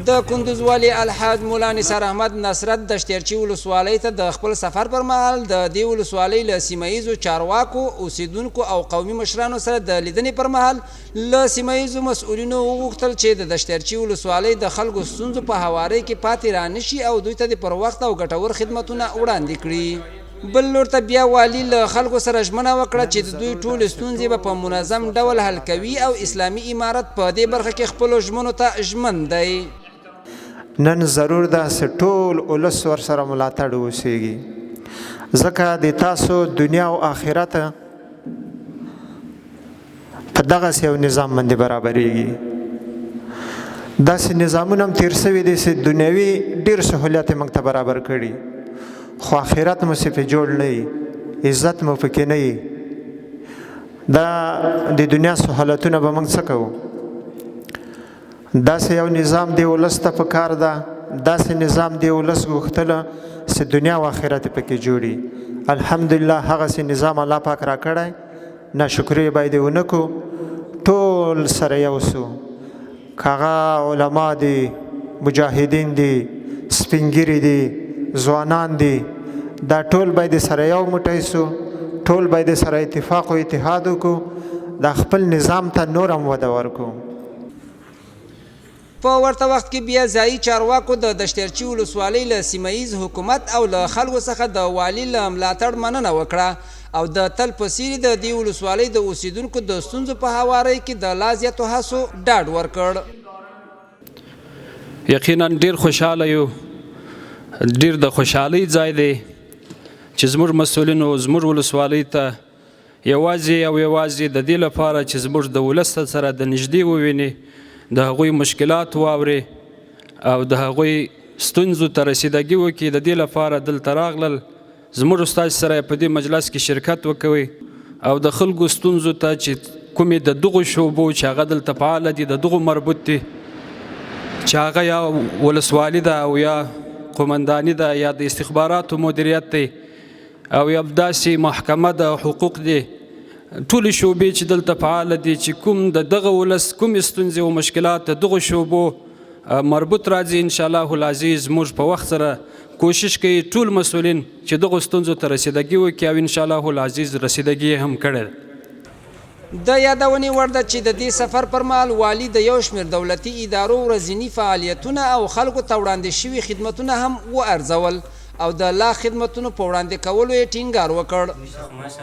د کندوز والي الحاج مولا نثار احمد نصرت دشتیرچی ولسوالۍ ته د خپل سفر پر مهال د دې ولسوالۍ له سیمه ییزو چارواکو اوسیدونکو او قومي مشرانو سره د لیدنې پر مهال له سیمه ییزو مسؤلینو وغوښتل چې د دشتیرچی ولسوالۍ د خلکو ستونزو په هوارۍ کې پاتې رانشي او دوی ته د پر وخت او ګټور خدمتونه وړاندې کړي. بل لور ته بیا والي له خلکو سره ژمنه وکړه چې د دوی ټولې ستونزې به په منظم ډول حل کوي او اسلامي امارت په دې برخه کې خپلو ژمنو ته ژمن دی. نن ضرور ده چې ټول ولس ورسره ملاتړ وشيږي، ځکه د تاسو دنیا او آخرت په دغسې یو نظام باندې برابرېږي. داسې نظامونه هم تېر سوي دي چې دنیوي ډېر سهولیات یې موږ ته برابر کړي، خو آخرت مو پرې جوړ نه وي، عزت مو پکې نه وي. دا د دنیا سهولتونه به موږ څه کوو؟ داسې یو نظام دی ولس ته پکار ده، داسې نظام دی ولس غوښتله چې دنیا او آخرت پکې جوړي. الحمدلله هغسې نظام الله پاک را کړی، ناشکري باید یې ونه کړو. ټول سره یو سو، که هغه علما دي، مجاهدین دي، سپین ږیري دي، ځوانان دي، دا ټول باید سره یو موټی سو، ټول باید سره اتفاق او اتحاد وکړو، دا خپل نظام ته نور هم وده ورکړو. په ورته وخت کې بیا ځایي چارواکو د دشتیرچی ولسوالۍ له سیمه ییز حکومت او له خلکو څخه د والي له ملاتړ مننه وکړه او د تل په څېرې د دې ولسوالۍ د اوسیدونکو د ستونزو په هوارۍ کې د لا زیاتو هڅو ډاډ ورکړ. یقینا ډېر خوشحاله یو، ډېر د خوشحالۍ ځای دی چې زموږ مسؤلینو زموږ ولسوالۍ ته یوازې او یوازې د دې لپاره چې زموږ د ولس سره د نږدې وویني، د هغوی مشکلات واوري او د هغوی ستونزو ته رسیدګي وکړي، د دې لپاره دلته راغلل. زموږ استاد سره په دې مجلس کې شرکت وکوي او د خلکو ستونزو ته چې کومې د دغو شعبو چې هغه دلته فعاله دي، د دغو مربوط دي، چې هغه یا ولسوالي ده او یا قومنداني ده یا د استخباراتو مدیریت دی او یا داسې محکمه ده حقوق دی، ټولې شعبې چې دلته فعاله دي چې کوم د دغه ولس کومې ستونزې او مشکلات د دغو شعبو مربوط راځي، انشاءالله العزیز موږ په وخت سره کوشش کوي ټول مسؤلین چې دغو ستونزو ته رسیدګي وکړي او انشاءالله العزیز رسیدګي هم کړې ده. د یادونې وړ ده چې د دې سفر پر مهال والي د یو شمېر دولتي ادارو ورځني فعالیتونه او خلکو ته وړاندې شوي خدمتونه هم وارزول او د لا خدمتونو په وړاندې کولو یې ټینګار وکړ.